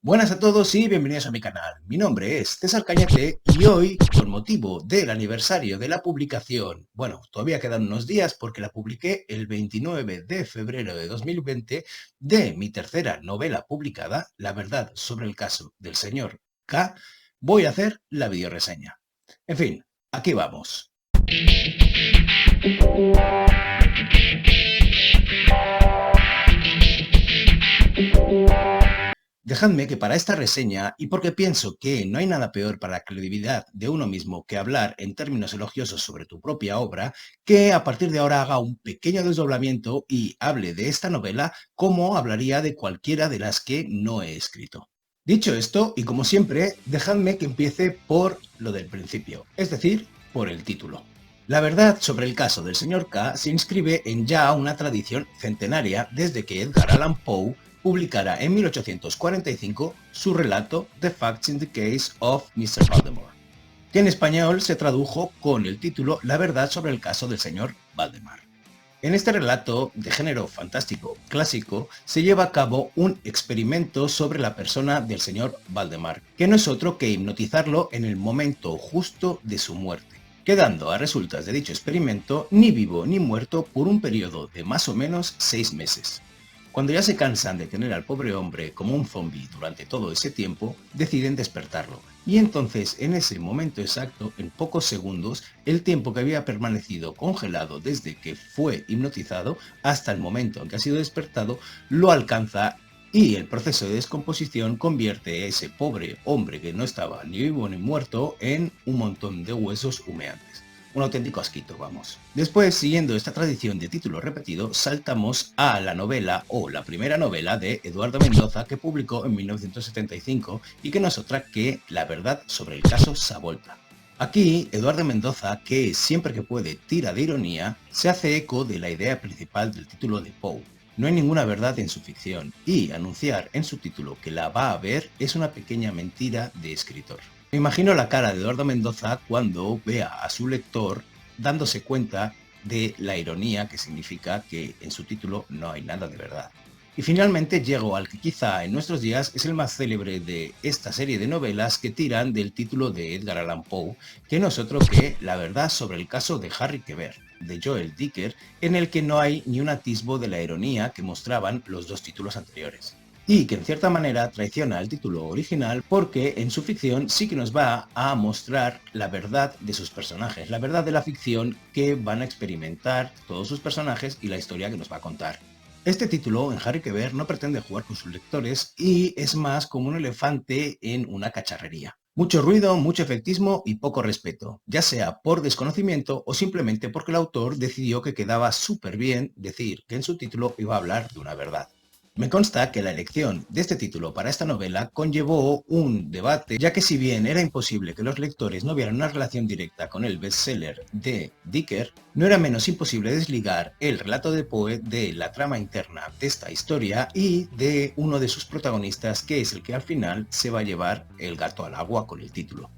Buenas a todos y bienvenidos a mi canal. Mi nombre es César Cañete y hoy, con motivo del aniversario de la publicación, todavía quedan unos días porque la publiqué el 29 de febrero de 2020, de mi tercera novela publicada, La verdad sobre el caso del señor K, voy a hacer la videoreseña. En fin, aquí vamos. Dejadme que para esta reseña, y porque pienso que no hay nada peor para la credibilidad de uno mismo que hablar en términos elogiosos sobre tu propia obra, que a partir de ahora haga un pequeño desdoblamiento y hable de esta novela como hablaría de cualquiera de las que no he escrito. Dicho esto, y como siempre, dejadme que empiece por lo del principio, es decir, por el título. La verdad sobre el caso del señor K se inscribe en ya una tradición centenaria desde que Edgar Allan Poe publicara en 1845 su relato The Facts in the Case of Mr. Valdemar, que en español se tradujo con el título La verdad sobre el caso del señor Valdemar. En este relato de género fantástico clásico se lleva a cabo un experimento sobre la persona del señor Valdemar, que no es otro que hipnotizarlo en el momento justo de su muerte, quedando a resultas de dicho experimento ni vivo ni muerto por un periodo de más o menos 6 meses. Cuando ya se cansan de tener al pobre hombre como un zombi durante todo ese tiempo, deciden despertarlo. Y entonces, en ese momento exacto, en pocos segundos, el tiempo que había permanecido congelado desde que fue hipnotizado hasta el momento en que ha sido despertado, lo alcanza y el proceso de descomposición convierte a ese pobre hombre que no estaba ni vivo ni muerto en un montón de huesos humeantes. Un auténtico asquito, vamos. Después, siguiendo esta tradición de título repetido, saltamos a la novela o la primera novela de Eduardo Mendoza que publicó en 1975 y que no es otra que La verdad sobre el caso Savolta. Aquí, Eduardo Mendoza, que siempre que puede tira de ironía, se hace eco de la idea principal del título de Poe. No hay ninguna verdad en su ficción, y anunciar en su título que la va a haber es una pequeña mentira de escritor. Me imagino la cara de Eduardo Mendoza cuando vea a su lector dándose cuenta de la ironía que significa que en su título no hay nada de verdad. Y finalmente llego al que quizá en nuestros días es el más célebre de esta serie de novelas que tiran del título de Edgar Allan Poe, que no es otro que La verdad sobre el caso de Harry Quebert, de Joel Dicker, en el que no hay ni un atisbo de la ironía que mostraban los dos títulos anteriores. Y que en cierta manera traiciona el título original porque en su ficción sí que nos va a mostrar la verdad de sus personajes, la verdad de la ficción que van a experimentar todos sus personajes y la historia que nos va a contar. Este título en Harry Quebert no pretende jugar con sus lectores y es más como un elefante en una cacharrería. Mucho ruido, mucho efectismo y poco respeto, ya sea por desconocimiento o simplemente porque el autor decidió que quedaba súper bien decir que en su título iba a hablar de una verdad. Me consta que la elección de este título para esta novela conllevó un debate, ya que si bien era imposible que los lectores no vieran una relación directa con el bestseller de Dicker, no era menos imposible desligar el relato de Poe de la trama interna de esta historia y de uno de sus protagonistas, que es el que al final se va a llevar el gato al agua con el título.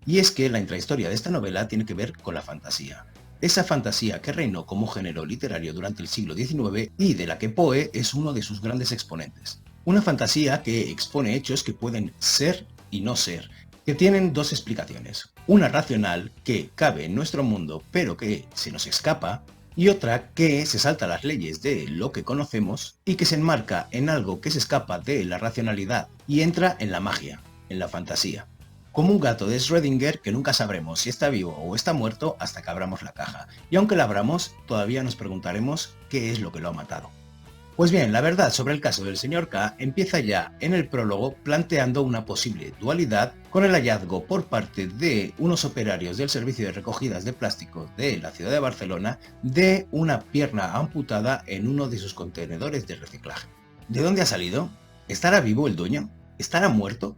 Y es que la intrahistoria de esta novela tiene que ver con la fantasía. Esa fantasía que reinó como género literario durante el siglo XIX y de la que Poe es uno de sus grandes exponentes. Una fantasía que expone hechos que pueden ser y no ser, que tienen dos explicaciones. Una racional, que cabe en nuestro mundo pero que se nos escapa, y otra que se salta las leyes de lo que conocemos y que se enmarca en algo que se escapa de la racionalidad y entra en la magia, en la fantasía. Como un gato de Schrödinger que nunca sabremos si está vivo o está muerto hasta que abramos la caja. Y aunque la abramos, todavía nos preguntaremos qué es lo que lo ha matado. Pues bien, la verdad sobre el caso del señor K empieza ya en el prólogo planteando una posible dualidad con el hallazgo por parte de unos operarios del servicio de recogidas de plásticos de la ciudad de Barcelona de una pierna amputada en uno de sus contenedores de reciclaje. ¿De dónde ha salido? ¿Estará vivo el dueño? ¿Estará muerto?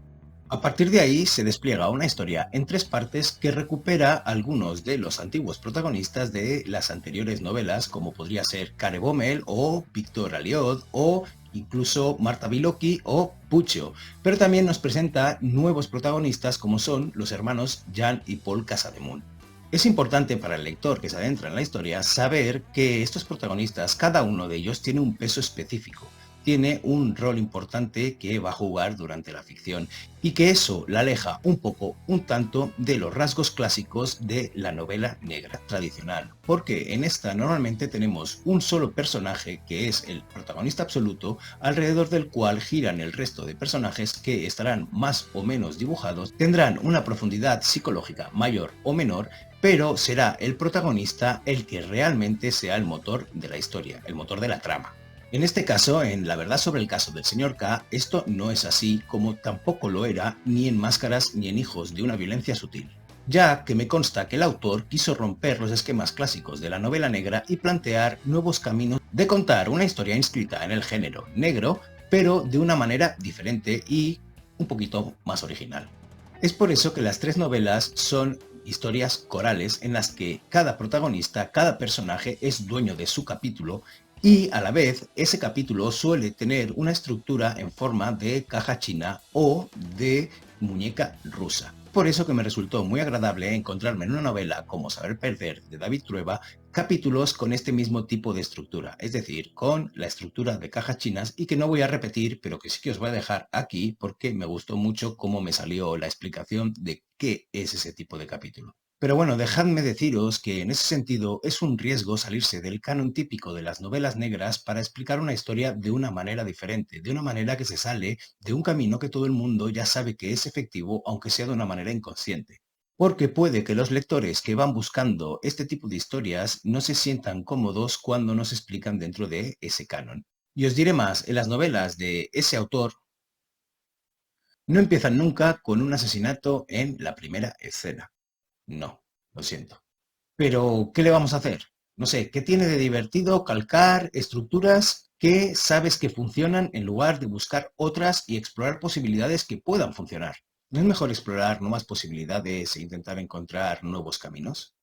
A partir de ahí se despliega una historia en 3 partes que recupera algunos de los antiguos protagonistas de las anteriores novelas, como podría ser Care Bommel o Victor Aliot o incluso Marta Biloki o Pucho, pero también nos presenta nuevos protagonistas como son los hermanos Jan y Paul Casademun. Es importante para el lector que se adentra en la historia saber que estos protagonistas, cada uno de ellos tiene un peso específico. tiene un rol importante que va a jugar durante la ficción y que eso la aleja un poco, un tanto, de los rasgos clásicos de la novela negra tradicional, porque en esta normalmente tenemos un solo personaje que es el protagonista absoluto, alrededor del cual giran el resto de personajes que estarán más o menos dibujados, tendrán una profundidad psicológica mayor o menor, pero será el protagonista el que realmente sea el motor de la historia, el motor de la trama. En este caso, en La verdad sobre el caso del Sr. K, esto no es así, como tampoco lo era ni en Máscaras ni en Hijos de una violencia sutil, ya que me consta que el autor quiso romper los esquemas clásicos de la novela negra y plantear nuevos caminos de contar una historia inscrita en el género negro, pero de una manera diferente y un poquito más original. Es por eso que las tres novelas son historias corales en las que cada protagonista, cada personaje es dueño de su capítulo y a la vez ese capítulo suele tener una estructura en forma de caja china o de muñeca rusa. Por eso que me resultó muy agradable encontrarme en una novela como Saber Perder de David Trueba capítulos con este mismo tipo de estructura, es decir, con la estructura de cajas chinas y que no voy a repetir, pero que sí que os voy a dejar aquí porque me gustó mucho cómo me salió la explicación de qué es ese tipo de capítulo. Pero bueno, dejadme deciros que en ese sentido es un riesgo salirse del canon típico de las novelas negras para explicar una historia de una manera diferente, de una manera que se sale de un camino que todo el mundo ya sabe que es efectivo, aunque sea de una manera inconsciente. Porque puede que los lectores que van buscando este tipo de historias no se sientan cómodos cuando nos explican dentro de ese canon. Y os diré más, en las novelas de ese autor no empiezan nunca con un asesinato en la primera escena. No, lo siento. Pero, ¿qué le vamos a hacer? No sé, ¿qué tiene de divertido calcar estructuras que sabes que funcionan en lugar de buscar otras y explorar posibilidades que puedan funcionar? ¿No es mejor explorar nuevas posibilidades e intentar encontrar nuevos caminos?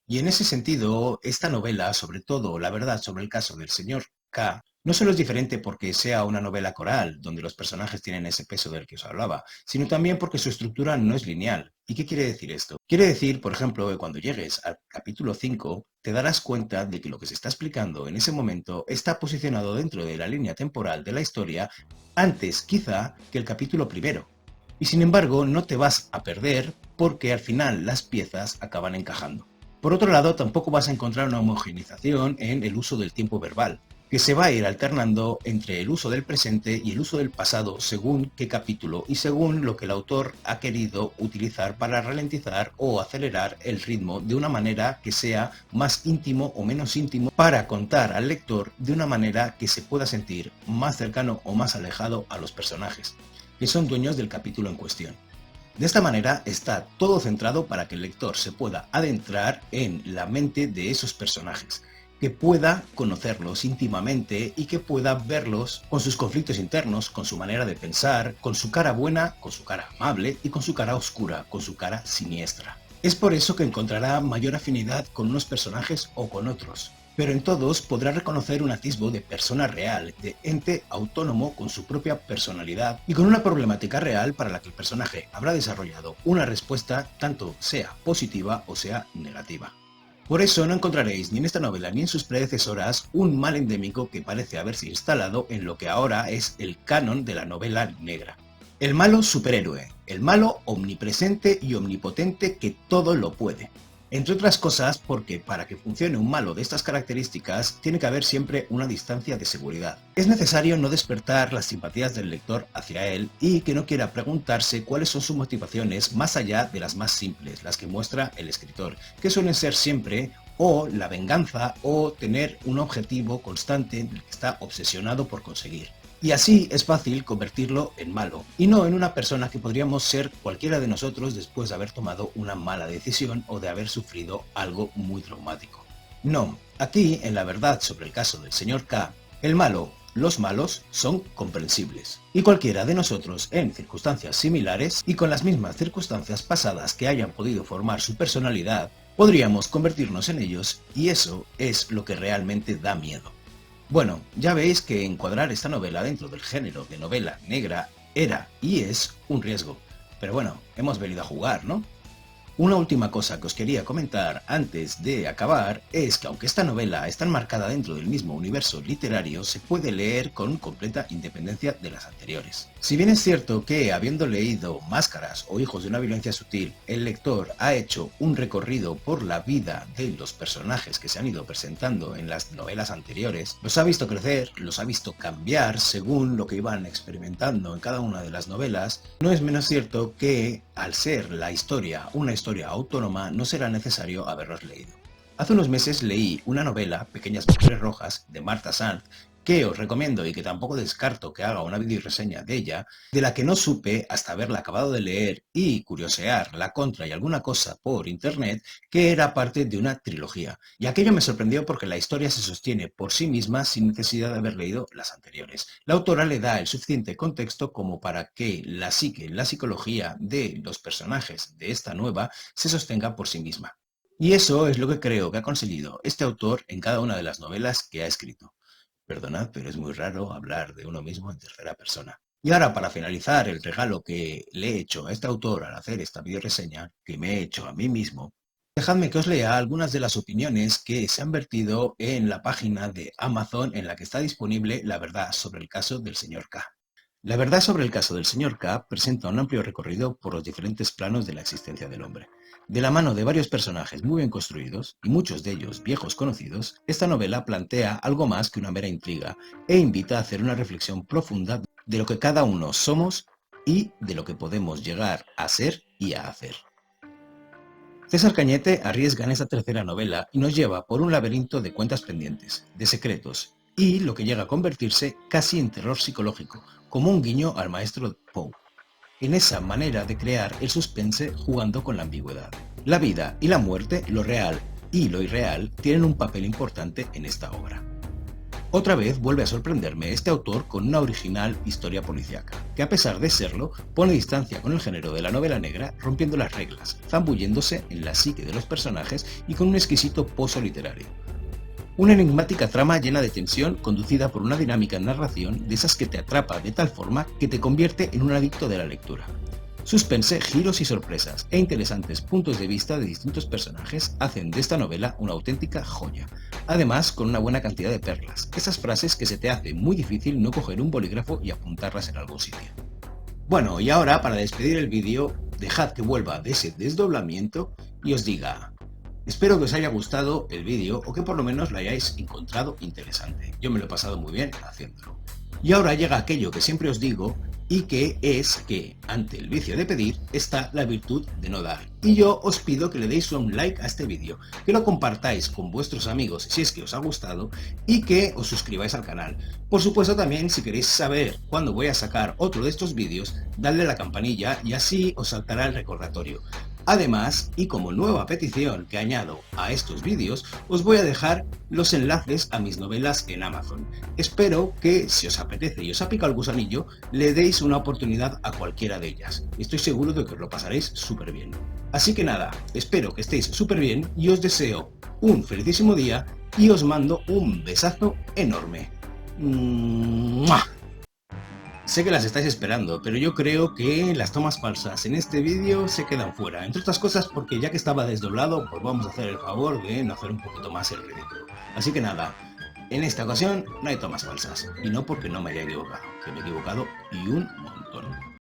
Y en ese sentido, esta novela, sobre todo La verdad sobre el caso del señor K, no solo es diferente porque sea una novela coral, donde los personajes tienen ese peso del que os hablaba, sino también porque su estructura no es lineal. ¿Y qué quiere decir esto? Quiere decir, por ejemplo, que cuando llegues al capítulo 5, te darás cuenta de que lo que se está explicando en ese momento está posicionado dentro de la línea temporal de la historia antes, quizá, que el capítulo primero. Y sin embargo, no te vas a perder porque al final las piezas acaban encajando. Por otro lado, tampoco vas a encontrar una homogeneización en el uso del tiempo verbal, que se va a ir alternando entre el uso del presente y el uso del pasado según qué capítulo y según lo que el autor ha querido utilizar para ralentizar o acelerar el ritmo de una manera que sea más íntimo o menos íntimo para contar al lector de una manera que se pueda sentir más cercano o más alejado a los personajes, que son dueños del capítulo en cuestión. De esta manera está todo centrado para que el lector se pueda adentrar en la mente de esos personajes, que pueda conocerlos íntimamente y que pueda verlos con sus conflictos internos, con su manera de pensar, con su cara buena, con su cara amable y con su cara oscura, con su cara siniestra. Es por eso que encontrará mayor afinidad con unos personajes o con otros, pero en todos podrá reconocer un atisbo de persona real, de ente autónomo con su propia personalidad y con una problemática real para la que el personaje habrá desarrollado una respuesta tanto sea positiva o sea negativa. Por eso no encontraréis ni en esta novela ni en sus predecesoras un mal endémico que parece haberse instalado en lo que ahora es el canon de la novela negra. El malo superhéroe, el malo omnipresente y omnipotente que todo lo puede. Entre otras cosas porque para que funcione un malo de estas características tiene que haber siempre una distancia de seguridad. Es necesario no despertar las simpatías del lector hacia él y que no quiera preguntarse cuáles son sus motivaciones más allá de las más simples, las que muestra el escritor, que suelen ser siempre o la venganza o tener un objetivo constante en el que está obsesionado por conseguir. Y así es fácil convertirlo en malo, y no en una persona que podríamos ser cualquiera de nosotros después de haber tomado una mala decisión o de haber sufrido algo muy traumático. No, aquí, en La verdad sobre el caso del señor K, el malo, los malos, son comprensibles. Y cualquiera de nosotros, en circunstancias similares y con las mismas circunstancias pasadas que hayan podido formar su personalidad, podríamos convertirnos en ellos, y eso es lo que realmente da miedo. Bueno, ya veis que encuadrar esta novela dentro del género de novela negra era y es un riesgo. Pero bueno, hemos venido a jugar, ¿no? Una última cosa que os quería comentar antes de acabar es que aunque esta novela está enmarcada dentro del mismo universo literario, se puede leer con completa independencia de las anteriores. Si bien es cierto que, habiendo leído Máscaras o Hijos de una violencia sutil, el lector ha hecho un recorrido por la vida de los personajes que se han ido presentando en las novelas anteriores, los ha visto crecer, los ha visto cambiar según lo que iban experimentando en cada una de las novelas, no es menos cierto que, al ser la historia una historia autónoma, no será necesario haberlos leído. Hace unos meses leí una novela, Pequeñas Mujeres Rojas, de Marta Sanz, que os recomiendo y que tampoco descarto que haga una videoreseña de ella, de la que no supe hasta haberla acabado de leer y curiosear la contra y alguna cosa por internet, que era parte de una trilogía. Y aquello me sorprendió porque la historia se sostiene por sí misma sin necesidad de haber leído las anteriores. La autora le da el suficiente contexto como para que la psique, la psicología de los personajes de esta nueva se sostenga por sí misma. Y eso es lo que creo que ha conseguido este autor en cada una de las novelas que ha escrito. Perdonad, pero es muy raro hablar de uno mismo en tercera persona. Y ahora, para finalizar el regalo que le he hecho a este autor al hacer esta videoreseña, que me he hecho a mí mismo, dejadme que os lea algunas de las opiniones que se han vertido en la página de Amazon en la que está disponible la verdad sobre el caso del señor K. La verdad sobre el caso del señor K presenta un amplio recorrido por los diferentes planos de la existencia del hombre. De la mano de varios personajes muy bien construidos, y muchos de ellos viejos conocidos, esta novela plantea algo más que una mera intriga e invita a hacer una reflexión profunda de lo que cada uno somos y de lo que podemos llegar a ser y a hacer. César Cañete arriesga en esta tercera novela y nos lleva por un laberinto de cuentas pendientes, de secretos, y lo que llega a convertirse casi en terror psicológico, como un guiño al maestro Poe, en esa manera de crear el suspense jugando con la ambigüedad. La vida y la muerte, lo real y lo irreal, tienen un papel importante en esta obra. Otra vez vuelve a sorprenderme este autor con una original historia policíaca, que a pesar de serlo, pone distancia con el género de la novela negra, rompiendo las reglas, zambulléndose en la psique de los personajes y con un exquisito pozo literario. Una enigmática trama llena de tensión, conducida por una dinámica narración de esas que te atrapa de tal forma que te convierte en un adicto de la lectura. Suspense, giros y sorpresas e interesantes puntos de vista de distintos personajes hacen de esta novela una auténtica joya, además con una buena cantidad de perlas, esas frases que se te hace muy difícil no coger un bolígrafo y apuntarlas en algún sitio. Bueno, y ahora para despedir el vídeo, dejad que vuelva de ese desdoblamiento y os diga: espero que os haya gustado el vídeo o que por lo menos lo hayáis encontrado interesante. Yo me lo he pasado muy bien haciéndolo. Y ahora llega aquello que siempre os digo, y que es que ante el vicio de pedir está la virtud de no dar. Y yo os pido que le deis un like a este vídeo, que lo compartáis con vuestros amigos si es que os ha gustado y que os suscribáis al canal. Por supuesto también, si queréis saber cuándo voy a sacar otro de estos vídeos, dadle a la campanilla y así os saltará el recordatorio. Además, y como nueva petición que añado a estos vídeos, os voy a dejar los enlaces a mis novelas en Amazon. Espero que, si os apetece y os ha picado el gusanillo, le deis una oportunidad a cualquiera de ellas. Estoy seguro de que os lo pasaréis súper bien. Así que nada, espero que estéis súper bien y os deseo un felicísimo día y os mando un besazo enorme. ¡Mua! Sé que las estáis esperando, pero yo creo que las tomas falsas en este vídeo se quedan fuera, entre otras cosas porque ya que estaba desdoblado, pues vamos a hacer el favor de no hacer un poquito más el ridículo. Así que nada, en esta ocasión no hay tomas falsas, y no porque no me haya equivocado, que me he equivocado y un montón.